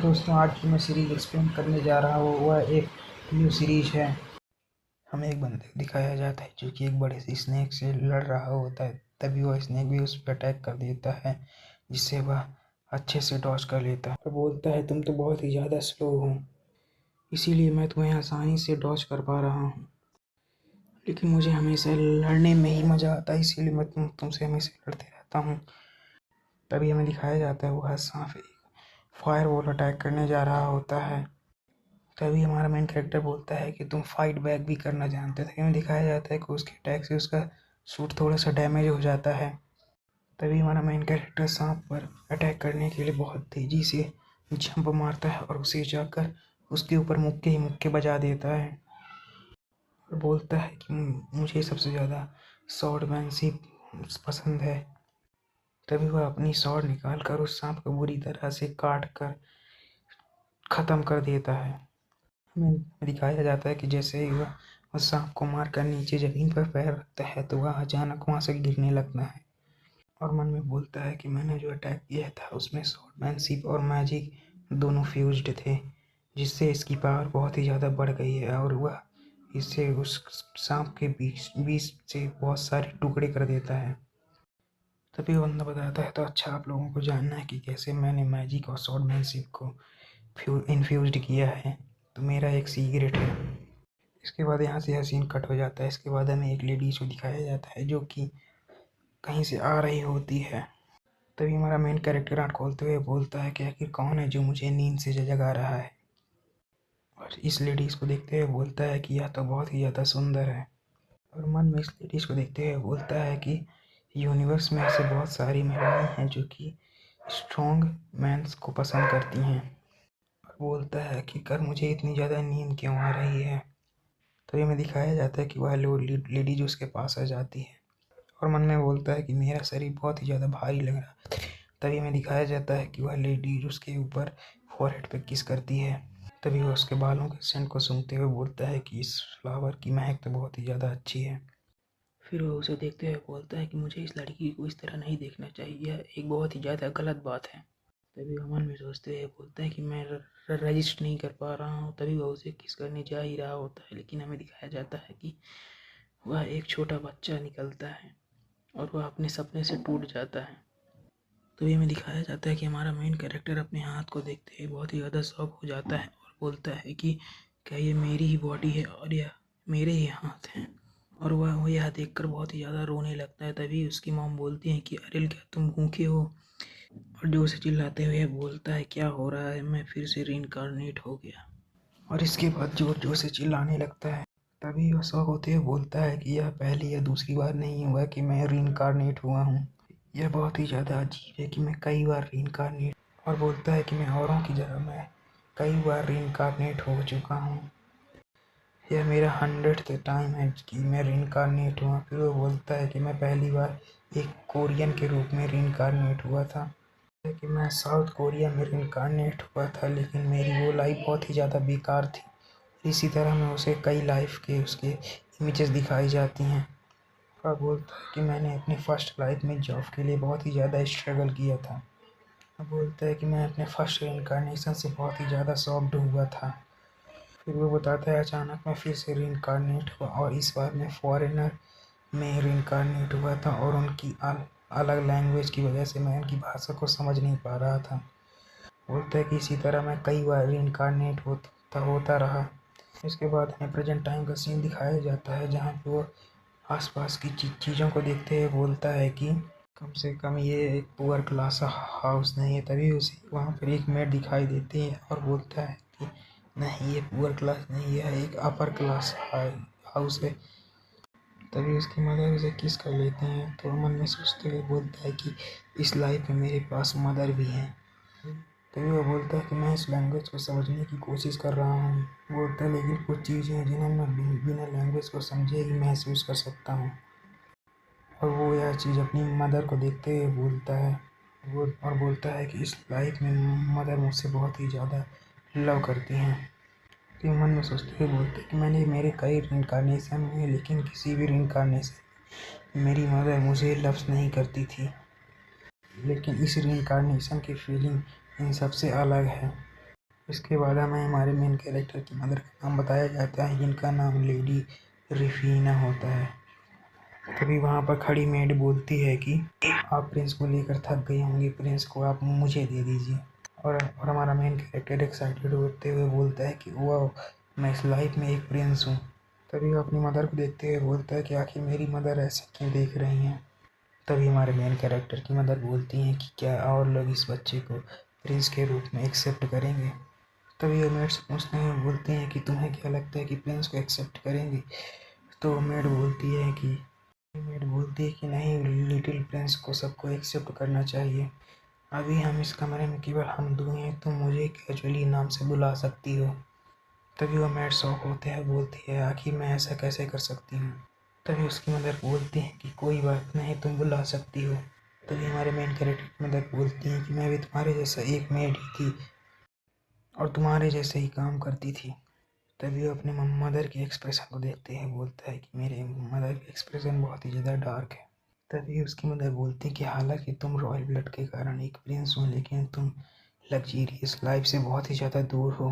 दोस्तों, आज जो मैं सीरीज़ एक्सप्लेन करने जा रहा हूँ वह एक न्यू सीरीज है। हमें एक बंदे को दिखाया जाता है जो कि एक बड़े से स्नेक से लड़ रहा होता है। तभी वह स्नेक भी उस पर अटैक कर देता है, जिससे वह अच्छे से डॉज कर लेता है और बोलता है, तुम तो बहुत ही ज़्यादा स्लो हो, इसीलिए मैं तुम्हें आसानी से डॉज कर पा रहा हूँ। लेकिन मुझे हमेशा लड़ने में ही मज़ा आता है, इसीलिए मैं तुमसे हमेशा लड़ते रहता हूँ। तभी हमें दिखाया जाता है वह सांप एक फायर बॉल अटैक करने जा रहा होता है। तभी हमारा मेन कैरेक्टर बोलता है कि तुम फाइट बैक भी करना जानते थे। हमें दिखाया जाता है कि उसके अटैक से उसका सूट थोड़ा सा डैमेज हो जाता है। तभी हमारा मेन कैरेक्टर सांप पर अटैक करने के लिए बहुत तेज़ी से जंप मारता है और उसे जाकर उसके ऊपर मुक्के ही मुक्के बजा देता है और बोलता है कि मुझे सबसे ज़्यादा स्वॉर्डमैनशिप पसंद है। तभी वह अपनी स्वॉर्ड निकाल कर उस सांप को बुरी तरह से काट कर ख़त्म कर देता है। हमें दिखाया जाता है कि जैसे ही वह उस सांप को मारकर नीचे ज़मीन पर पैर रखता है तो वह अचानक वहाँ से गिरने लगता है और मन में बोलता है कि मैंने जो अटैक किया था उसमें स्वॉर्डमैनशिप और मैजिक दोनों फ्यूज्ड थे, जिससे इसकी पावर बहुत ही ज़्यादा बढ़ गई है और वह इससे उस सांप के बीच बीच से बहुत सारे टुकड़े कर देता है। तभी वो बंदा बताता है, तो अच्छा आप लोगों को जानना है कि कैसे मैंने मैजिक और स्वॉर्डमैनशिप को इन्फ्यूज्ड किया है, तो मेरा एक सीक्रेट है। इसके बाद यहाँ से यह सीन कट हो जाता है। इसके बाद हमें एक लेडीज को दिखाया जाता है जो कि कहीं से आ रही होती है। तभी हमारा मेन कैरेक्टर आँख खोलते हुए बोलता है कि आखिर कौन है जो मुझे नींद से जगा रहा है, और इस लेडीज़ को देखते हुए बोलता है कि यह तो बहुत ही ज़्यादा सुंदर है। और मन में इस लेडीज़ को देखते हुए बोलता है कि यूनिवर्स में ऐसे बहुत सारी महिलाएं हैं जो कि स्ट्रॉन्ग मैंस को पसंद करती हैं, और बोलता है कि कर मुझे इतनी ज़्यादा नींद क्यों आ रही है। तभी हमें दिखाया जाता है कि वह लेडीज उसके पास आ जाती है और मन में बोलता है कि मेरा शरीर बहुत ही ज़्यादा भारी लग रहा है। तभी हमें दिखाया जाता है कि वह लेडीज उसके ऊपर फॉरहेड पे किस करती है। तभी वह उसके बालों के सेंट को सूंघते हुए बोलता है कि इस फ्लावर की महक तो बहुत ही ज़्यादा अच्छी है। फिर वह उसे देखते हुए बोलता है कि मुझे इस लड़की को इस तरह नहीं देखना चाहिए, यह एक बहुत ही ज़्यादा गलत बात है। तभी वह मन में सोचते हुए बोलता है कि मैं रजिस्ट नहीं कर पा रहा हूँ। तभी वह उसे किस करने जा ही रहा होता है, लेकिन हमें दिखाया जाता है कि वह एक छोटा बच्चा निकलता है और वह अपने सपने से टूट जाता है। तभी हमें दिखाया जाता है कि हमारा मेन कैरेक्टर अपने हाथ को देखते ही बहुत ही ज़्यादा शॉक हो जाता है और बोलता है कि क्या ये मेरी ही बॉडी है और यह मेरे ही हाथ हैं, और वह यह देखकर बहुत ही ज़्यादा रोने लगता है। तभी उसकी मॉम बोलती है कि अरिल, क्या तुम भूखे हो, और जोर से चिल्लाते हुए बोलता है, क्या हो रहा है, मैं फिर से रीइंकार्नेट हो गया। और इसके बाद जोर जोर से चिल्लाने लगता है। तभी वह शौक होते हुए बोलता है कि यह पहली या दूसरी बार नहीं हुआ कि मैं रीइंकार्नेट हुआ हूँ, यह बहुत ही ज़्यादा अजीब है कि मैं कई बार रीइंकार्नेट, और बोलता है कि मैं औरों की जगह मैं कई बार रीइंकार्नेट हो चुका हूँ, यह मेरा 100th टाइम है कि मैं रीइंकार्नेट हुआ। फिर वो बोलता है कि मैं पहली बार एक कोरियन के रूप में रीइंकार्नेट हुआ था, कि मैं साउथ कोरिया में रीइंकार्नेट हुआ था, लेकिन मेरी वो लाइफ बहुत ही ज़्यादा बेकार थी। इसी तरह में उसे कई लाइफ के उसके इमेजेस दिखाई जाती हैं और बोलता है कि मैंने अपनी फर्स्ट लाइफ में जॉब के लिए बहुत ही ज़्यादा स्ट्रगल किया था। अब बोलता है कि मैं अपने फर्स्ट रीइंकार्नेशन से बहुत ही ज़्यादा शॉक्ड हुआ था। फिर वो बताता है अचानक मैं फिर से रीइंकार्नेट हुआ और इस बार मैं फॉरेनर में रीइंकार्नेट हुआ था, और उनकी अलग लैंग्वेज की वजह से मैं उनकी भाषा को समझ नहीं पा रहा था। बोलता है कि इसी तरह मैं कई बार रीइंकार्नेट होता रहा। इसके बाद हमें प्रेजेंट टाइम का सीन दिखाया जाता है जहाँ पे वो आसपास की चीज़ों को देखते हुए बोलता है कि कम से कम ये एक पुअर क्लास हाउस नहीं है। तभी उसे वहाँ पर एक मेड दिखाई देती है और बोलता है कि नहीं, ये पुअर क्लास नहीं है, एक अपर क्लास हाउस है। तभी उसकी मदर उसे किस कर लेते हैं, तो मन में सोचते हुए बोलता है कि इस लाइफ में मेरे पास मदर भी है। तभी वो बोलता है कि मैं इस लैंग्वेज को समझने की कोशिश कर रहा हूँ। बोलता है लेकिन कुछ चीज़ें हैं जिन्हें मैं बिना लैंग्वेज को समझे ही महसूस कर सकता हूँ, और वो यह चीज़ अपनी मदर को देखते हुए बोलता है। वो और बोलता है कि इस लाइफ में मदर मुझसे बहुत ही ज़्यादा लव करती हैं। तो मन में सोचते हुए बोलते हैं कि मैंने मेरे कई रिइंकार्नेशन हुए, लेकिन किसी भी रिइंकार्नेशन मेरी मदर मुझे लव नहीं करती थी, लेकिन इस रिइंकार्नेशन की फीलिंग इन सबसे अलग है। इसके बाद हमें हमारे मेन कैरेक्टर की मदर का नाम बताया जाता है, जिनका नाम लेडी रिफीना होता है। तभी वहाँ पर खड़ी मेड बोलती है कि आप प्रिंस को लेकर थक गई होंगी, प्रिंस को आप मुझे दे दीजिए। और हमारा मेन कैरेक्टर एक्साइटेड होते हुए बोलता है कि वाह, मैं इस लाइफ में एक प्रिंस हूँ। तभी वो अपनी मदर को देखते हुए बोलता है कि आखिर मेरी मदर ऐसे क्यों देख रही हैं। तभी हमारे मेन कैरेक्टर की मदर बोलती हैं कि क्या और लोग इस बच्चे को प्रिंस के रूप में एक्सेप्ट करेंगे। तभी वो मेड से पूछते हैं, बोलते हैं कि तुम्हें क्या लगता है कि प्रिंस को एक्सेप्ट करेंगे। तो मेड बोलती है कि नहीं, लिटिल प्रिंस को सबको एक्सेप्ट करना चाहिए। अभी हम इस कमरे में केवल हम दो हैं, तुम मुझे कैजुअली नाम से बुला सकती हो। तभी वो मेड शॉक होते हैं, बोलती है आखिर मैं ऐसा कैसे कर सकती हूँ। तभी उसकी मदर बोलती है कि कोई बात नहीं, तुम बुला सकती हो। तभी हमारे मेन कैरेक्टर की मदर बोलती है कि मैं भी तुम्हारे जैसा एक मेड ही थी और तुम्हारे जैसे ही काम करती थी। तभी वो अपने मदर के एक्सप्रेशन को देखते हैं, बोलता है कि मेरे मदर के एक्सप्रेशन बहुत ही ज़्यादा डार्क है। तभी उसकी मदर बोलती है कि हालांकि तुम रॉयल ब्लड के कारण एक प्रिंस हो, लेकिन तुम लग्जीरियस लाइफ से बहुत ही ज़्यादा दूर हो।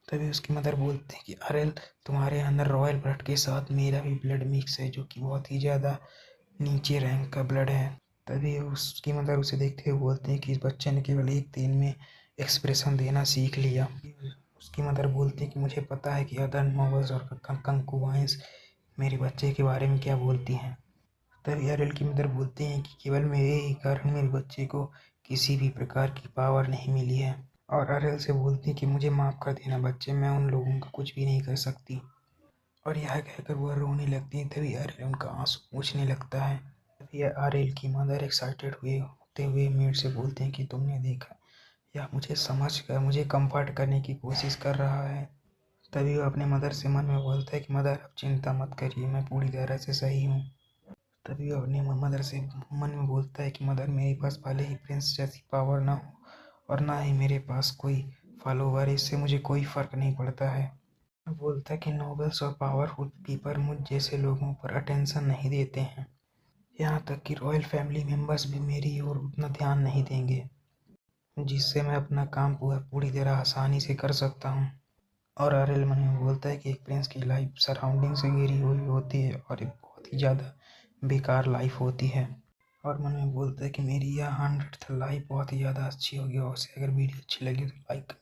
तभी उसकी मदर बोलती है कि अरे, तुम्हारे अंदर रॉयल ब्लड के साथ मेरा भी ब्लड मिक्स है, जो कि बहुत ही ज़्यादा नीचे रैंक का ब्लड है। तभी उसकी मदर उसे देखते हुए बोलते हैं कि इस बच्चे ने केवल एक दिन में एक्सप्रेशन देना सीख लिया। उसकी मदर बोलती है कि मुझे पता है कि अदर नॉवेल्स और कंकुबाइंस मेरे बच्चे के बारे में क्या बोलती हैं। तभी अरेल की मदर बोलते हैं कि केवल मेरे ही कारण मेरे बच्चे को किसी भी प्रकार की पावर नहीं मिली है। और अरेल से बोलती है कि मुझे माफ़ कर देना बच्चे, मैं उन लोगों का कुछ भी नहीं कर सकती। और यह कहकर वह रोने लगती है। तभी अरेल उनका आंसू पूछने लगता है। तभी अरेल की मदर एक्साइटेड होते हुए मेड से बोलते हैं कि तुमने देखा, यह मुझे समझ कर मुझे कंफर्ट करने की कोशिश कर रहा है। तभी वह अपने मदर से मन में बोलता है कि मदर, अब चिंता मत करिए, मैं पूरी तरह से सही हूँ। तभी वह अपनी मदर से मन में बोलता है कि मदर, मेरे पास भले ही प्रिंस जैसी पावर ना हो और ना ही मेरे पास कोई फॉलोवर, इससे मुझे कोई फ़र्क नहीं पड़ता है। बोलता है कि नोबल्स और पावरफुल पीपल मुझ जैसे लोगों पर अटेंशन नहीं देते हैं, यहाँ तक कि रॉयल फैमिली मेंबर्स भी मेरी ओर उतना ध्यान नहीं देंगे, जिससे मैं अपना काम पूरी तरह आसानी से कर सकता हूँ। और आर्यल मन में बोलता है कि एक प्रिंस की लाइफ सराउंडिंग से घिरी हुई होती है और एक बहुत ही ज़्यादा बेकार लाइफ होती है। और मन में बोलता है कि मेरी यह 100th लाइफ बहुत ही ज़्यादा अच्छी होगी। और उसे अगर वीडियो अच्छी लगी तो लाइक